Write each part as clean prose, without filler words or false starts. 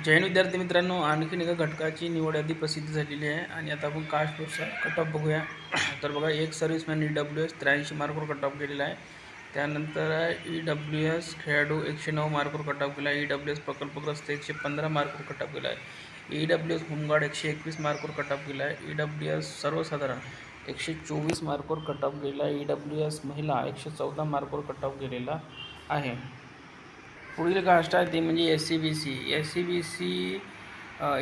जय हिंद विद्यार्थी मित्रांनो, आणखीन एका घटकाची निवड यादी प्रसिद्ध झालेली आहे आणि आता आपण कास्टवरचा कट ऑफ बघूया. तर बघा, एक सर्व्हिसमॅन EWS 83 मार्कवर कट ऑफ गेलेला आहे. त्यानंतर EWS खेळाडू 109 मार्कवर कट ऑफ गेला आहे. EWS प्रकल्पग्रस्त 115 मार्कवर कट ऑफ गेला आहे. EWS होमगार्ड 121 मार्कवर कट ऑफ गेला आहे. EWS सर्वसाधारण 124 मार्कवर कट ऑफ गेला आहे. EWS महिला 114 मार्कवर कट ऑफ गेलेला आहे. पुढील कास्ट आहे ते म्हणजे SCBC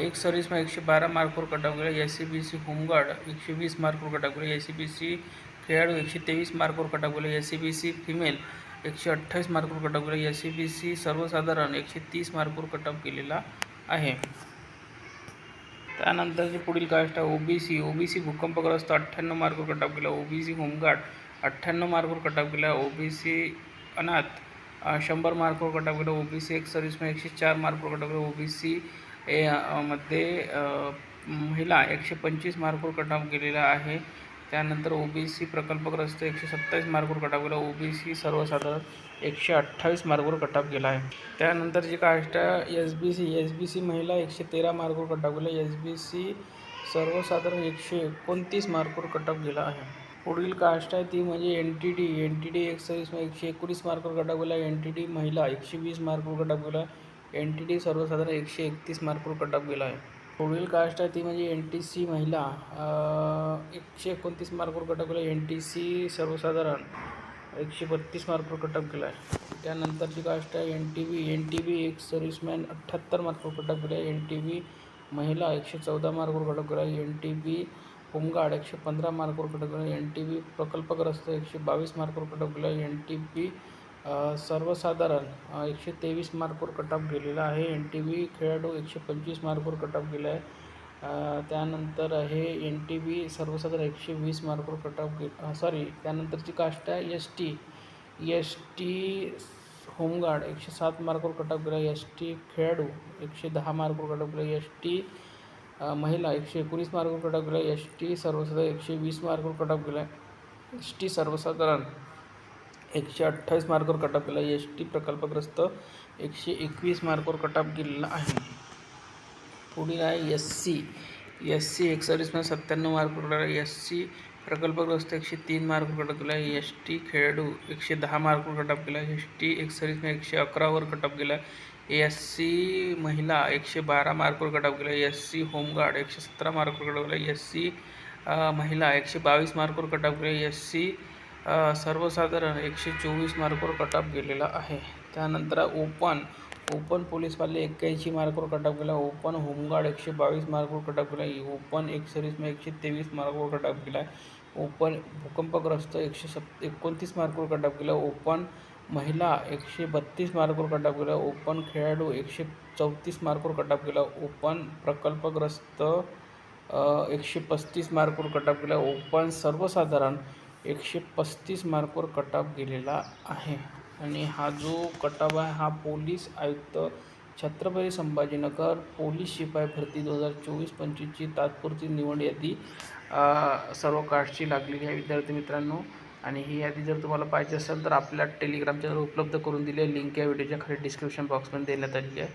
एक सर्व्हिसमॅन 112 मार्कवर कट ऑफ गेला. SCBC होमगार्ड 120 मार्कवर कट ऑफ गेला. SCBC खेळाडू 123 मार्कवर कट ऑफ गेला. SCBC फिमेल 128 मार्कवर कट ऑफ गेला. SCBC सर्वसाधारण 130 मार्कवर कट ऑफ केलेला आहे. त्यानंतरची पुढील कास्ट आहे OBC भूकंपग्रस्त 98 मार्कवर कट ऑफ केला. OBC होमगार्ड 98 मार्कवर कट ऑफ केला. OBC अनाथ 100 मार्कवर कट ऑफ केला. OBC एक सर्व्हिसमॅन 104 मार्कवर कट ऑफ केला. OBC मध्ये महिला 125 मार्कवर कट ऑफ केलेला आहे. त्यानंतर OBC प्रकल्पग्रस्त 127 मार्कवर कट ऑफ केला. OBC सर्वसाधारण 128 मार्कवर कट ऑफ केला आहे. त्यानंतरची कास्ट SBC महिला 113 मार्कवर कट ऑफ केला. SBC सर्वसाधारण 129 मार्कवर कट ऑफ गेला आहे. पुढील कास्ट आहे ती म्हणजे NTD एक सर्व्हिसमॅन 119 मार्कवर कट ऑफ गेला. NTD महिला 120 मार्कवर कट ऑफ गेला. NTD सर्वसाधारण 131 मार्कवर कट ऑफ गेला आहे. पुढील कास्ट आहे ती म्हणजे NTC महिला 129 मार्कवर कट ऑफ गेला. NTC सर्वसाधारण 132 मार्कवर कट ऑफ गेला आहे. त्यानंतरची कास्ट आहे NTB एक सर्व्हिसमॅन 78 मार्कवर कट ऑफ गेला. NTB महिला 114 मार्कवर कट ऑफ गेला. NTB होमगार्ड 115 मार्कवर कट ऑफ गेला. NTB प्रकल्पग्रस्त 122 मार्कवर कट ऑफ गेला. NTB सर्वसाधारण 123 मार्कवर कट ऑफ गेलेला आहे. NTB खेळाडू 125 मार्कवर कट ऑफ गेला आहे. त्यानंतर आहे NTB सर्वसाधारण 120 मार्कवर कट ऑफ त्यानंतरची कास्ट आहे ST होमगार्ड 107 मार्कवर कट ऑफ गेला. ST खेळाडू 110 मार्कवर कट ऑफ गेला. ST महिला 119 मार्कवर कट ऑफ गेला. ST सर्वसाधारण 120 मार्कवर कट ऑफ गेला. ST सर्वसाधारण 128 मार्कवर कट ऑफ गेला. ST प्रकल्पग्रस्त 121 मार्कवर कट ऑफ गेलेला आहे. पुढील आहे SC एक सर्व्हिसमॅन 97 मार्कवर कट ऑफ गेला. SC प्रकल्पग्रस्त 103 मार्कवर कट ऑफ गेला. ST खेळाडू 110 मार्कवर कट ऑफ गेला. ST एक सर्व्हिसमॅन 111 वर कट ऑफ गेला. SC महिला 112 मार्कवर कट ऑफ गेला. SC होमगार्ड 117 मार्कवर कट ऑफ गेला. SC महिला 122 मार्कवर कट ऑफ गेला. SC सर्वसाधारण 124 मार्कवर कट ऑफ गेलेला आहे. त्यानंतर ओपन पोलीसवाले 81 मार्कवर कट ऑफ गेला. ओपन होमगार्ड 122 मार्कवर कट ऑफ गेला. ओपन एक सर्व्हिसमॅन 123 मार्कवर कट ऑफ गेला. ओपन भूकंपग्रस्त 129 मार्कवर कट ऑफ गेला. ओपन महिला 132 मार्कवर कट ऑफ गेला. ओपन खेळाडू 134 मार्कवर कट ऑफ गेला. ओपन प्रकल्पग्रस्त 135 मार्कवर कट ऑफ गेला. ओपन सर्वसाधारण 135 मार्कवर कट ऑफ गेलेला आहे. आणि हा जो कट ऑफ आहे हा पोलीस आयुक्त छत्रपती संभाजीनगर पोलीस शिपाई भरती 2024-25ची तात्पुरती निवड यादी सर्व कास्टची लागलेली आहे विद्यार्थी मित्रांनो. आणि ही यादी जर तुम्हाला पाहिजे असेल तर आपल्या टेलिग्राम चॅनल उपलब्ध करून दिली आहे. लिंक या व्हिडिओच्या खाली डिस्क्रिप्शन बॉक्समध्ये देण्यात आलेली आहे.